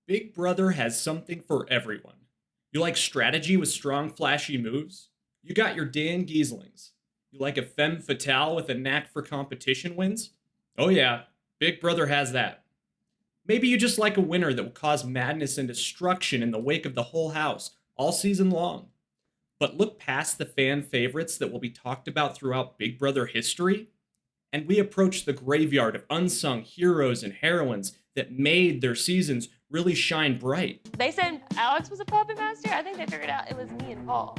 Big Brother has something for everyone. You like strategy with strong, flashy moves? You got your Dan Gieslings. You like a femme fatale with a knack for competition wins? Oh, yeah, Big Brother has that. Maybe you just like a winner that will cause madness and destruction in the wake of the whole house all season long. But look past the fan favorites that will be talked about throughout Big Brother history, and we approach the graveyard of unsung heroes and heroines that made their seasons really shine bright. They said Alex was a puppet master. I think they figured out it was me and Paul.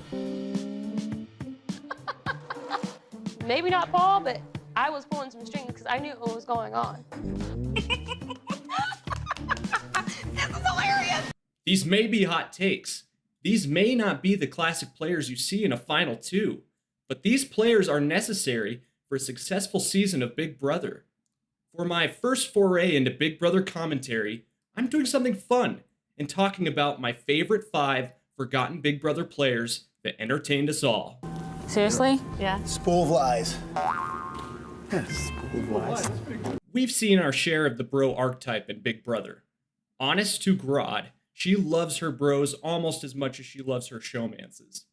Maybe not Paul, but I was pulling some strings because I knew what was going on. This is hilarious. These may be hot takes. These may not be the classic players you see in a final two, but these players are necessary for a successful season of Big Brother. For my first foray into Big Brother commentary, I'm doing something fun and talking about my favorite 5 forgotten Big Brother players that entertained us all. Seriously? Yeah. Spool of lies. Yeah, spool of lies. We've seen our share of the bro archetype in Big Brother. Honest to God, she loves her bros almost as much as she loves her showmances.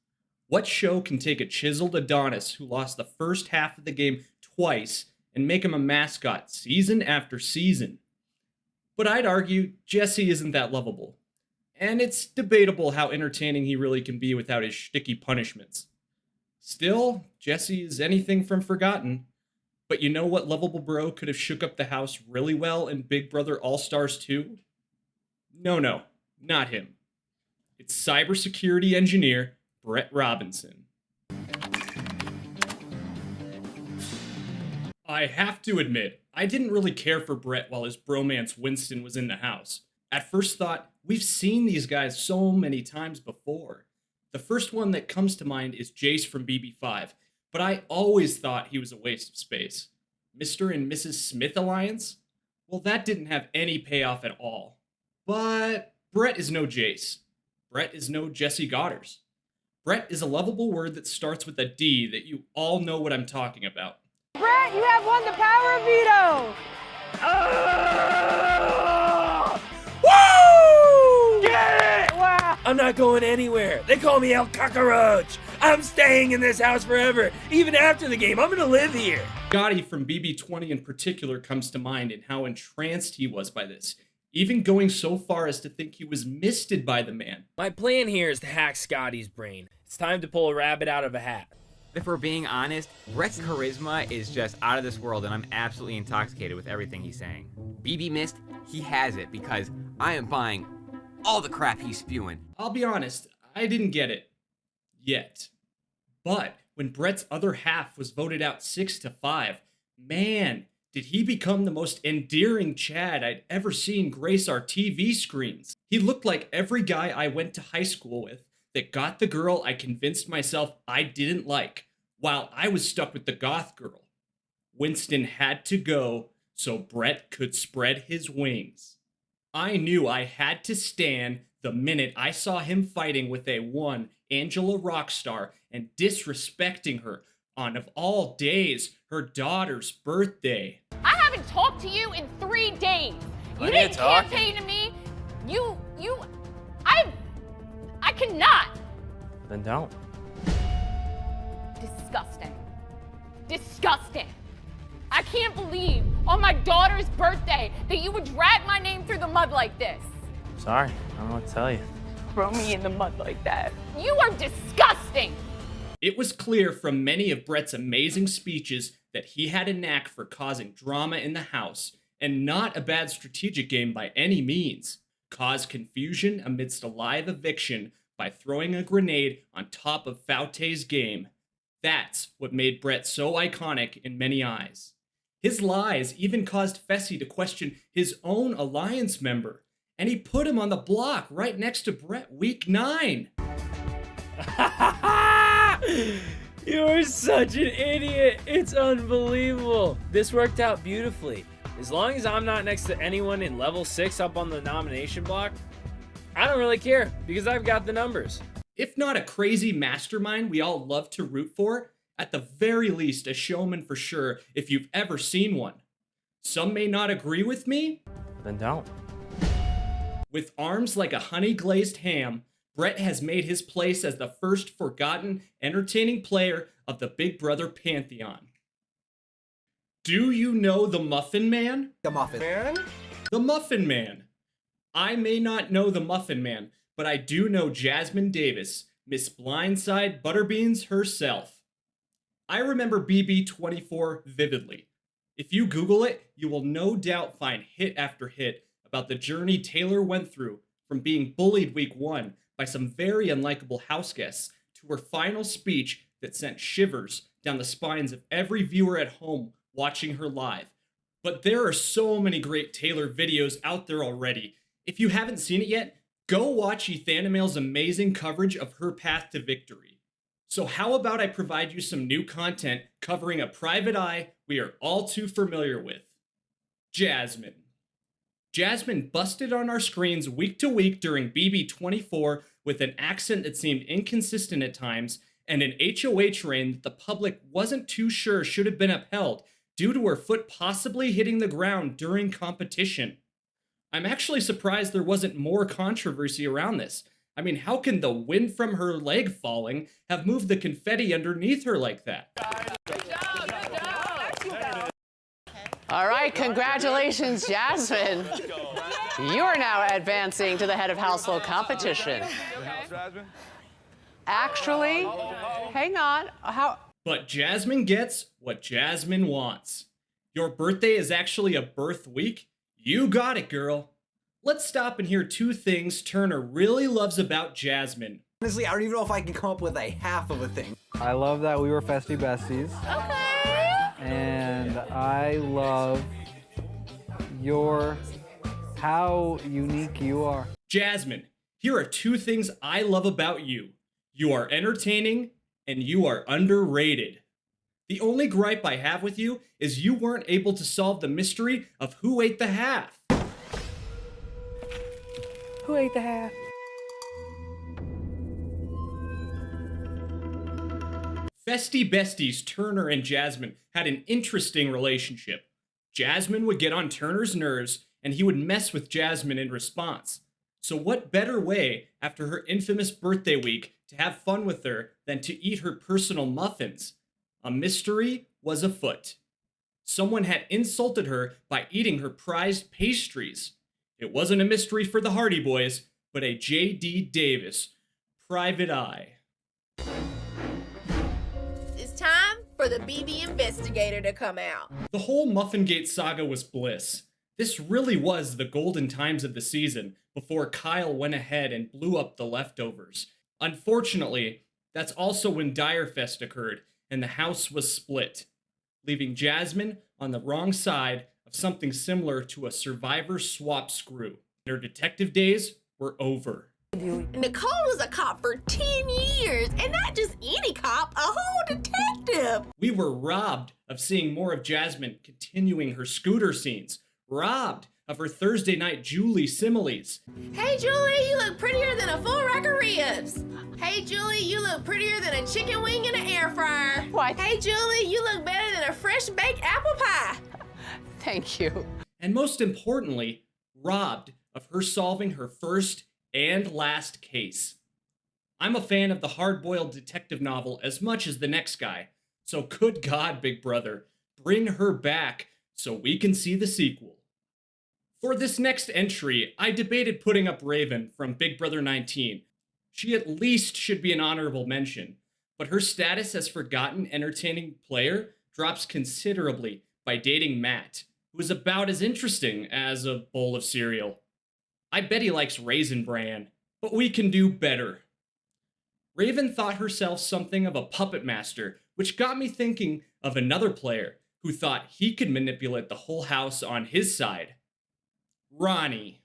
What show can take a chiseled Adonis who lost the first half of the game twice and make him a mascot season after season? But I'd argue Jesse isn't that lovable. And it's debatable how entertaining he really can be without his shticky punishments. Still, Jesse is anything from forgotten. But you know what lovable bro could have shook up the house really well in Big Brother All-Stars 2? No, not him. It's cybersecurity engineer Brett Robinson. I have to admit, I didn't really care for Brett while his bromance Winston was in the house. At first thought, we've seen these guys so many times before. The first one that comes to mind is Jace from BB5, but I always thought he was a waste of space. Mr. and Mrs. Smith alliance? Well, that didn't have any payoff at all. But Brett is no Jace. Brett is no Jesse Goddard. Brett is a lovable word that starts with a D that you all know what I'm talking about. Brett, you have won the power of veto! Woo! Get it! Wow! I'm not going anywhere. They call me El Cockroach. I'm staying in this house forever. Even after the game, I'm gonna live here. Gotti from BB20 in particular comes to mind and how entranced he was by this, even going so far as to think he was misted by the man. My plan here is to hack Scotty's brain. It's time to pull a rabbit out of a hat. If we're being honest, Brett's charisma is just out of this world, and I'm absolutely intoxicated with everything he's saying. BB missed, he has it, because I am buying all the crap he's spewing. I'll be honest, I didn't get it. Yet. But when Brett's other half was voted out 6-5, man, did he become the most endearing Chad I'd ever seen grace our TV screens. He looked like every guy I went to high school with that got the girl I convinced myself I didn't like, while I was stuck with the goth girl. Winston had to go so Brett could spread his wings. I knew I had to stand the minute I saw him fighting with a one Angela Rockstar and disrespecting her on, of all days, her daughter's birthday. I haven't talked to you in 3 days. You didn't campaign to me. I cannot. Then don't. Disgusting. Disgusting. I can't believe on my daughter's birthday that you would drag my name through the mud like this. Sorry, I don't know what to tell you. Throw me in the mud like that. You are disgusting. It was clear from many of Brett's amazing speeches that he had a knack for causing drama in the house, and not a bad strategic game by any means. Cause confusion amidst a live eviction by throwing a grenade on top of Faute's game. That's what made Brett so iconic in many eyes. His lies even caused Fessy to question his own alliance member, and he put him on the block right next to Brett week 9. You're such an idiot. It's unbelievable. This worked out beautifully. As long as I'm not next to anyone in level 6 up on the nomination block, I don't really care because I've got the numbers. If not a crazy mastermind we all love to root for, at the very least a showman for sure if you've ever seen one. Some may not agree with me. Then don't. With arms like a honey-glazed ham, Brett has made his place as the first forgotten, entertaining player of the Big Brother pantheon. Do you know the Muffin Man? The Muffin Man? The Muffin Man. I may not know the Muffin Man, but I do know Jasmine Davis, Miss Blindside Butterbeans herself. I remember BB24 vividly. If you Google it, you will no doubt find hit after hit about the journey Taylor went through from being bullied week 1 by some very unlikable house guests to her final speech that sent shivers down the spines of every viewer at home watching her live. But there are so many great Taylor videos out there already. If you haven't seen it yet, go watch Ethanimel's amazing coverage of her path to victory. So how about I provide you some new content covering a private eye we are all too familiar with? Jasmine. Jasmine busted on our screens week to week during BB24 with an accent that seemed inconsistent at times and an HOH reign that the public wasn't too sure should have been upheld due to her foot possibly hitting the ground during competition. I'm actually surprised there wasn't more controversy around this. I mean, how can the wind from her leg falling have moved the confetti underneath her like that? All right, congratulations, Jasmine. You are now advancing to the head of household competition. Actually, hang on. But Jasmine gets what Jasmine wants. Your birthday is actually a birth week? You got it, girl. Let's stop and hear 2 things Turner really loves about Jasmine. Honestly, I don't even know if I can come up with a half of a thing. I love that we were festy besties. And I love how unique you are. Jasmine, here are 2 things I love about you. You are entertaining and you are underrated. The only gripe I have with you is you weren't able to solve the mystery of who ate the half. Who ate the half? Festy besties Turner and Jasmine had an interesting relationship. Jasmine would get on Turner's nerves and he would mess with Jasmine in response. So what better way after her infamous birthday week to have fun with her than to eat her personal muffins? A mystery was afoot. Someone had insulted her by eating her prized pastries. It wasn't a mystery for the Hardy Boys, but a J.D. Davis private eye. It's time for the BB investigator to come out. The whole Muffingate saga was bliss. This really was the golden times of the season before Kyle went ahead and blew up the leftovers. Unfortunately, that's also when Direfest occurred and the house was split, leaving Jasmine on the wrong side of something similar to a survivor swap screw. Her detective days were over. Nicole was a cop for 10 years, and not just any cop, a whole detective. We were robbed of seeing more of Jasmine continuing her scooter scenes, robbed of her Thursday night Julie similes. Hey, Julie, you look prettier than a full rack of ribs. Hey, Julie, you look prettier than a chicken wing in an air fryer. What? Hey, Julie, you look better than a fresh baked apple pie. Thank you. And most importantly, robbed of her solving her first and last case. I'm a fan of the hard-boiled detective novel as much as the next guy, so good God, Big Brother, bring her back so we can see the sequel. For this next entry, I debated putting up Raven from Big Brother 19. She at least should be an honorable mention, but her status as forgotten entertaining player drops considerably by dating Matt, who is about as interesting as a bowl of cereal. I bet he likes Raisin Bran, but we can do better. Raven thought herself something of a puppet master, which got me thinking of another player who thought he could manipulate the whole house on his side. Ronnie.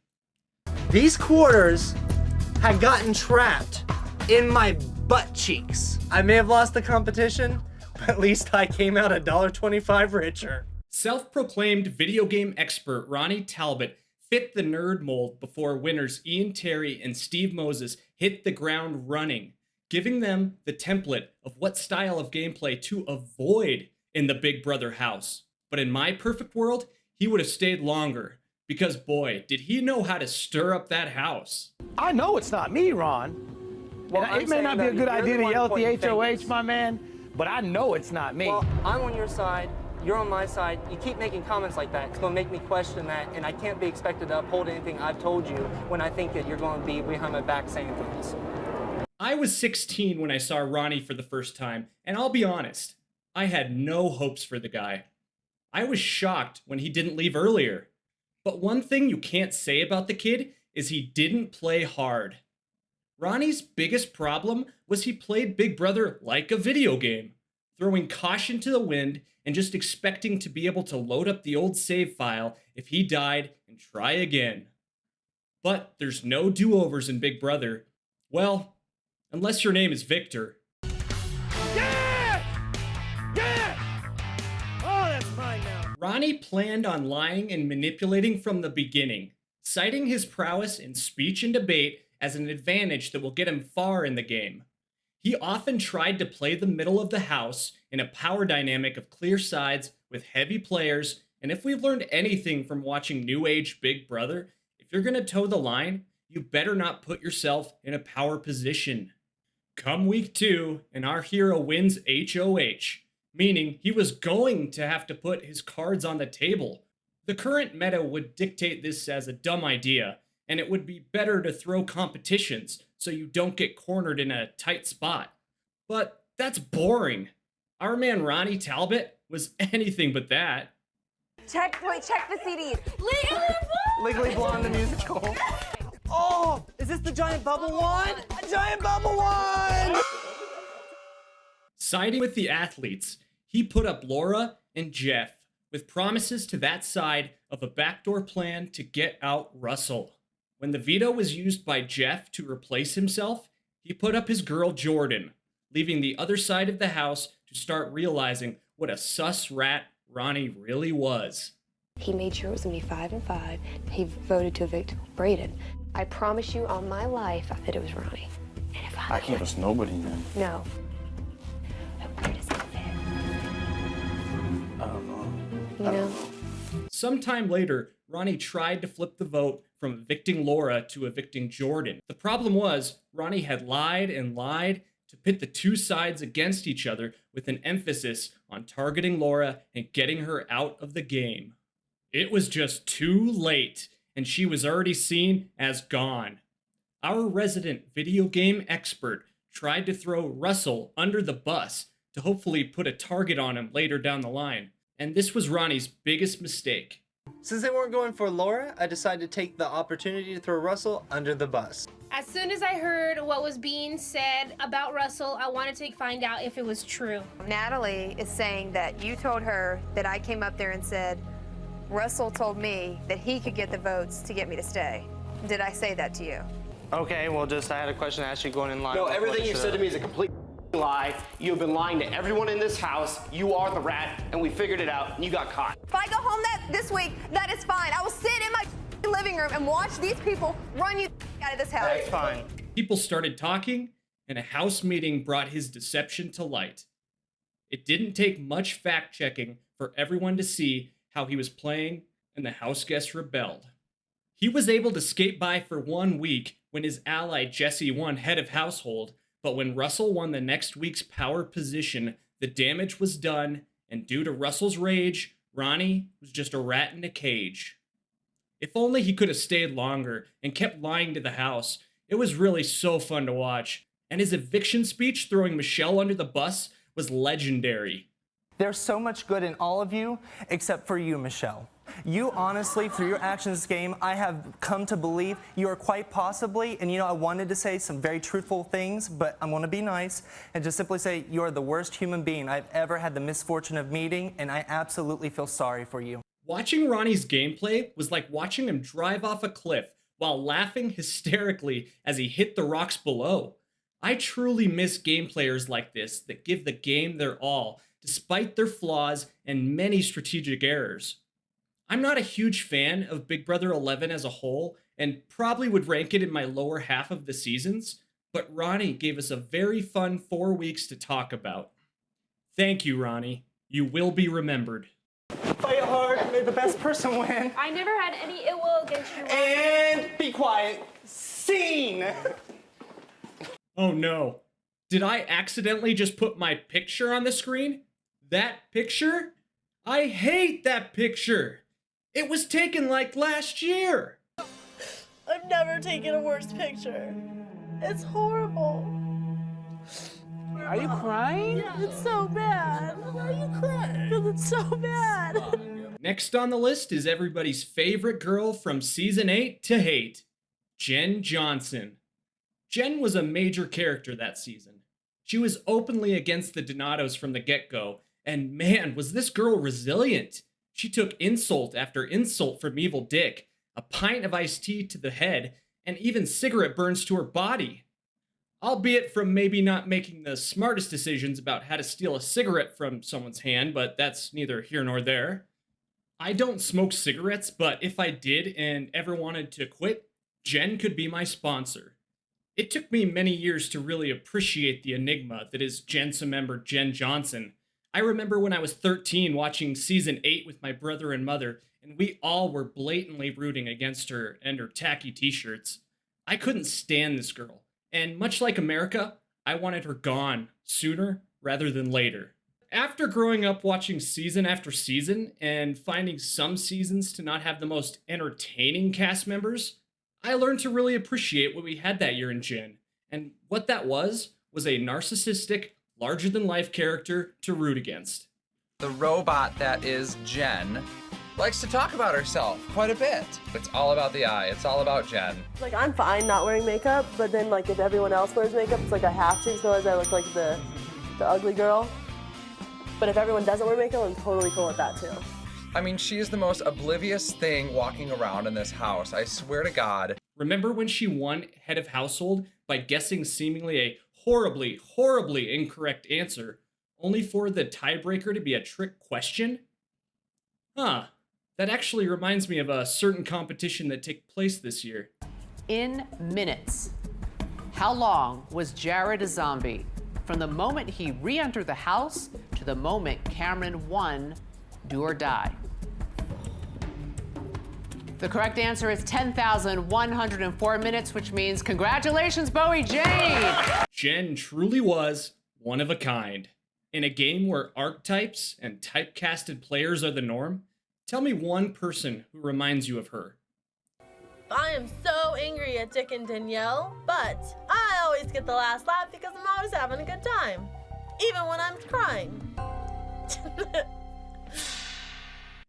These quarters had gotten trapped in my butt cheeks. I may have lost the competition, but at least I came out $1.25 richer. Self-proclaimed video game expert Ronnie Talbott fit the nerd mold before winners Ian Terry and Steve Moses hit the ground running, giving them the template of what style of gameplay to avoid in the Big Brother house. But in my perfect world, he would have stayed longer, Because boy, did he know how to stir up that house. I know it's not me, Ron. Well, And it may not be a good idea to yell at the HOH, my man, but I know it's not me. Well, I'm on your side. You're on my side. You keep making comments like that. It's going to make me question that, and I can't be expected to uphold anything I've told you when I think that you're going to be behind my back saying things. I was 16 when I saw Ronnie for the first time, and I'll be honest, I had no hopes for the guy. I was shocked when he didn't leave earlier. But one thing you can't say about the kid is he didn't play hard. Ronnie's biggest problem was he played Big Brother like a video game, throwing caution to the wind and just expecting to be able to load up the old save file if he died and try again. But there's no do-overs in Big Brother. Well, unless your name is Victor. Yeah! Yeah! Oh, that's mine now. Ronnie planned on lying and manipulating from the beginning, citing his prowess in speech and debate as an advantage that will get him far in the game. He often tried to play the middle of the house in a power dynamic of clear sides with heavy players, and if we've learned anything from watching New Age Big Brother, if you're gonna toe the line, you better not put yourself in a power position. Come week 2, and our hero wins HOH, meaning he was going to have to put his cards on the table. The current meta would dictate this as a dumb idea, and it would be better to throw competitions so you don't get cornered in a tight spot. But that's boring. Our man Ronnie Talbott was anything but that. Check the CDs. Legally Blonde the musical. Oh, is this the giant bubble one? A giant bubble one! Siding with the athletes, he put up Laura and Jeff with promises to that side of a backdoor plan to get out Russell. When the veto was used by Jeff to replace himself, he put up his girl Jordan, leaving the other side of the house to start realizing what a sus rat Ronnie really was. He made sure it was going to be 5 and 5. He voted to evict Braden. I promise you on my life that it was Ronnie. And if I can't trust nobody, man. No. Where does it fit? I don't know. You know? Sometime later, Ronnie tried to flip the vote from evicting Laura to evicting Jordan. The problem was, Ronnie had lied and lied to pit the two sides against each other with an emphasis on targeting Laura and getting her out of the game. It was just too late, and she was already seen as gone. Our resident video game expert tried to throw Russell under the bus to hopefully put a target on him later down the line, and this was Ronnie's biggest mistake. Since they weren't going for Laura, I decided to take the opportunity to throw Russell under the bus. As soon as I heard what was being said about Russell, I wanted to find out if it was true. Natalie is saying that you told her that I came up there and said, Russell told me that he could get the votes to get me to stay. Did I say that to you? Okay, well, I had a question to ask you going in line. No, everything you've said to me is a complete lie. You have been lying to everyone in this house. You are the rat, and we figured it out, and you got caught. If I go home this week, that is fine. I will sit in my living room and watch these people run you out of this house. That's fine. People started talking, and a house meeting brought his deception to light. It didn't take much fact-checking for everyone to see how he was playing, and the house guests rebelled. He was able to skate by for 1 week when his ally Jesse won head of household, but when Russell won the next week's power position, the damage was done, and due to Russell's rage, Ronnie was just a rat in a cage. If only he could have stayed longer and kept lying to the house. It was really so fun to watch, and his eviction speech throwing Michelle under the bus was legendary. There's so much good in all of you, except for you, Michelle. You honestly, through your actions this game, I have come to believe you are quite possibly, and I wanted to say some very truthful things, but I'm going to be nice and just simply say you are the worst human being I've ever had the misfortune of meeting, and I absolutely feel sorry for you. Watching Ronnie's gameplay was like watching him drive off a cliff while laughing hysterically as he hit the rocks below. I truly miss game players like this that give the game their all, despite their flaws and many strategic errors. I'm not a huge fan of Big Brother 11 as a whole, and probably would rank it in my lower half of the seasons, but Ronnie gave us a very fun 4 weeks to talk about. Thank you, Ronnie. You will be remembered. Fight hard, let the best person win. I never had any ill will against you. And be quiet. Scene. Oh no. Did I accidentally just put my picture on the screen? That picture? I hate that picture. It was taken like last year. I've never taken a worse picture. It's horrible. Are you crying? Yeah, it's so bad. Why are you crying? Because it's so bad. Next on the list is everybody's favorite girl from season 8 to hate, Jen Johnson. Jen was a major character that season. She was openly against the Donatos from the get-go, and man, was this girl resilient. She took insult after insult from Evil Dick, a pint of iced tea to the head, and even cigarette burns to her body. Albeit from maybe not making the smartest decisions about how to steal a cigarette from someone's hand, but that's neither here nor there. I don't smoke cigarettes, but if I did and ever wanted to quit, Jen could be my sponsor. It took me many years to really appreciate the enigma that is Jensen member Jen Johnson. I remember when I was 13 watching season 8 with my brother and mother, and we all were blatantly rooting against her and her tacky t-shirts. I couldn't stand this girl, and much like America, I wanted her gone sooner rather than later. After growing up watching season after season and finding some seasons to not have the most entertaining cast members, I learned to really appreciate what we had that year in Jen, and what that was a narcissistic, larger-than-life character to root against. The robot that is Jen likes to talk about herself quite a bit. It's all about the eye. It's all about Jen. Like, I'm fine not wearing makeup, but then, like, if everyone else wears makeup, it's like I have to, so as I look like the ugly girl. But if everyone doesn't wear makeup, I'm totally cool with that, too. I mean, she is the most oblivious thing walking around in this house. I swear to God. Remember when she won head of household by guessing seemingly a horribly, horribly incorrect answer, only for the tiebreaker to be a trick question? Huh. That actually reminds me of a certain competition that took place this year. In minutes, how long was Jared a zombie from the moment he re-entered the house to the moment Cameron won Do or Die? The correct answer is 10,104 minutes, which means congratulations, Bowie Jane! Jen truly was one of a kind. In a game where archetypes and typecasted players are the norm, tell me one person who reminds you of her. I am so angry at Dick and Danielle, but I always get the last laugh because I'm always having a good time, even when I'm crying.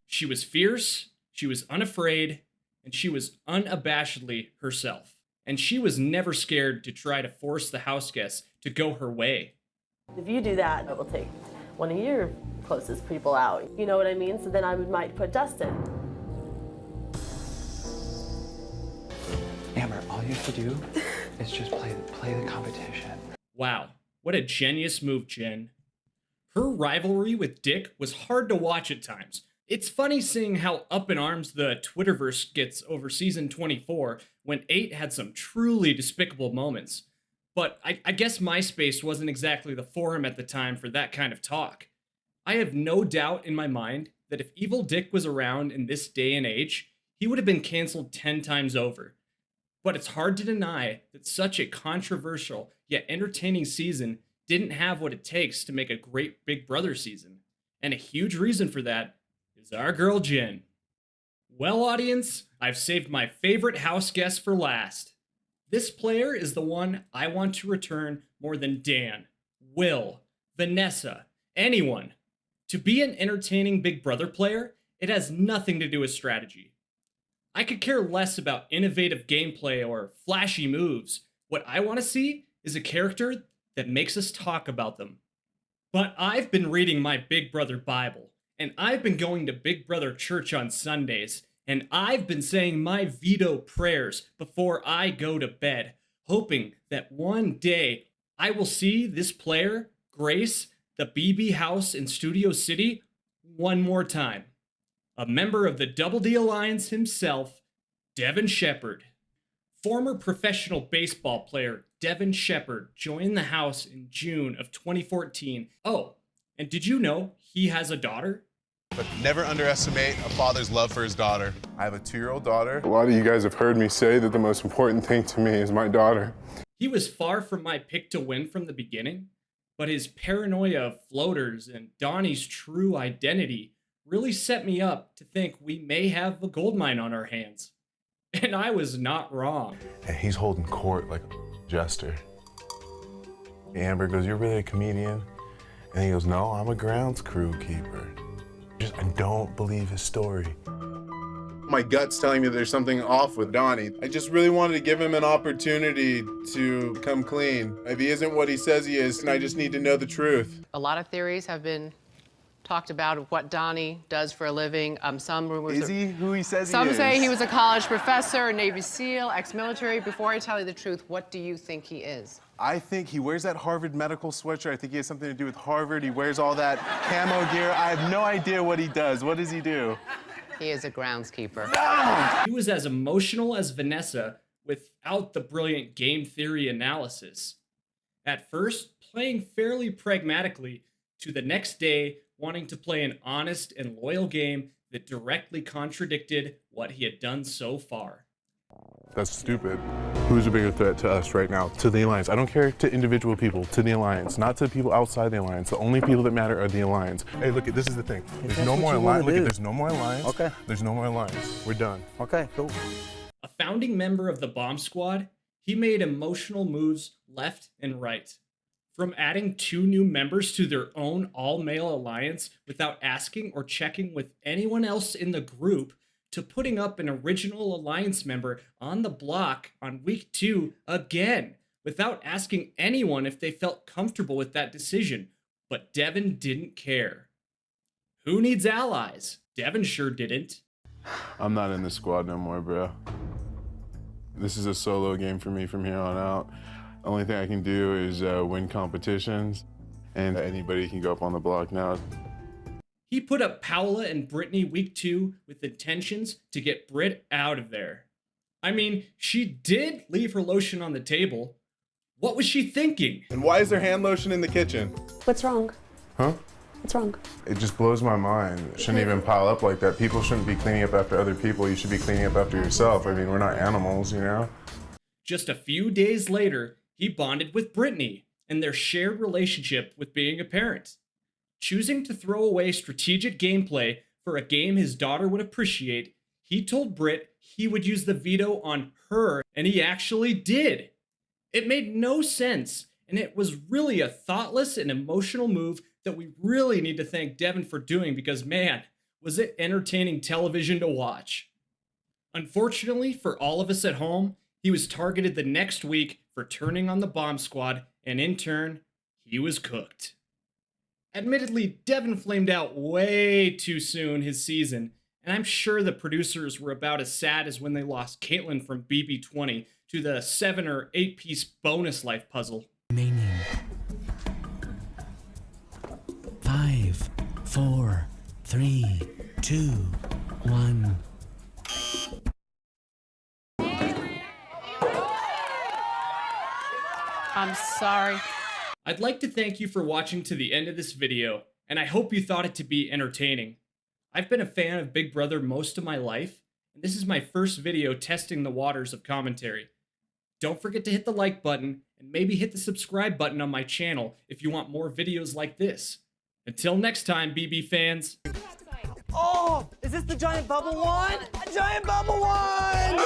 She was fierce, she was unafraid, and she was unabashedly herself. And she was never scared to try to force the house guests to go her way. If you do that, it will take one of your closest people out. You know what I mean? So then I might put Dustin. Amber, all you have to do is just play the competition. Wow, what a genius move, Jen. Her rivalry with Dick was hard to watch at times. It's funny seeing how up in arms the Twitterverse gets over season 24 when 8 had some truly despicable moments. But I guess MySpace wasn't exactly the forum at the time for that kind of talk. I have no doubt in my mind that if Evil Dick was around in this day and age, he would have been canceled 10 times over. But it's hard to deny that such a controversial yet entertaining season didn't have what it takes to make a great Big Brother season. And a huge reason for that is our girl Jen. Well, audience, I've saved my favorite house guest for last. This player is the one I want to return more than Dan, Will, Vanessa, anyone. To be an entertaining Big Brother player, it has nothing to do with strategy. I could care less about innovative gameplay or flashy moves. What I want to see is a character that makes us talk about them. But I've been reading my Big Brother Bible, and I've been going to Big Brother Church on Sundays, and I've been saying my veto prayers before I go to bed, hoping that one day I will see this player, Grace, the BB house in Studio City, one more time. A member of the Double D Alliance himself, Devin Shepard. Former professional baseball player Devin Shepard joined the house in June of 2014. Oh, and did you know he has a daughter? but never underestimate a father's love for his daughter. I have a 2-year-old daughter. A lot of you guys have heard me say that the most important thing to me is my daughter. He was far from my pick to win from the beginning, but his paranoia of floaters and Donnie's true identity really set me up to think we may have a gold mine on our hands. And I was not wrong. And he's holding court like a jester. Amber goes, "You're really a comedian?" And he goes, "No, I'm a grounds crew keeper." I don't believe his story. My gut's telling me there's something off with Donnie. I just really wanted to give him an opportunity to come clean. If he isn't what he says he is, and I just need to know the truth. A lot of theories have been talked about of what Donnie does for a living. Some rumors. Is he who he says he is? Some say he was a college professor, a Navy SEAL, ex-military. Before I tell you the truth, what do you think he is? I think he wears that Harvard medical sweatshirt. I think he has something to do with Harvard. He wears all that camo gear. I have no idea what he does. What does he do? He is a groundskeeper. He was as emotional as Vanessa without the brilliant game theory analysis. At first, playing fairly pragmatically, to the next day, wanting to play an honest and loyal game that directly contradicted what he had done so far. That's stupid. Who's a bigger threat to us right now? To the Alliance. I don't care to individual people, to the Alliance, not to people outside the Alliance. The only people that matter are the Alliance. Hey, look, this is the thing. There's no more Alliance. Look, there's no more Alliance. Okay. There's no more Alliance. We're done. Okay, cool. A founding member of the bomb squad, he made emotional moves left and right. From adding 2 new members to their own all-male alliance without asking or checking with anyone else in the group, to putting up an original alliance member on the block on week 2 again, without asking anyone if they felt comfortable with that decision. But Devin didn't care. Who needs allies? Devin sure didn't. I'm not in the squad no more, bro. This is a solo game for me from here on out. The only thing I can do is win competitions, and anybody can go up on the block now. He put up Paola and Brittany week 2 with intentions to get Britt out of there. I mean, she did leave her lotion on the table. What was she thinking? And why is there hand lotion in the kitchen? What's wrong? Huh? What's wrong? It just blows my mind. It shouldn't even pile up like that. People shouldn't be cleaning up after other people. You should be cleaning up after yourself. I mean, we're not animals, you know? Just a few days later, he bonded with Brittany and their shared relationship with being a parent. Choosing to throw away strategic gameplay for a game his daughter would appreciate, he told Britt he would use the veto on her, and he actually did. It made no sense, and it was really a thoughtless and emotional move that we really need to thank Devin for doing because, man, was it entertaining television to watch. Unfortunately for all of us at home, he was targeted the next week for turning on the bomb squad, and in turn, he was cooked. Admittedly, Devin flamed out way too soon his season, and I'm sure the producers were about as sad as when they lost Caitlyn from BB20 to the 7 or 8 piece bonus life puzzle. Remaining. 5, 4, 3, 2, 1. I'm sorry. I'd like to thank you for watching to the end of this video, and I hope you thought it to be entertaining. I've been a fan of Big Brother most of my life, and this is my first video testing the waters of commentary. Don't forget to hit the like button, and maybe hit the subscribe button on my channel if you want more videos like this. Until next time, BB fans. Oh, is this the giant bubble one? A giant bubble one!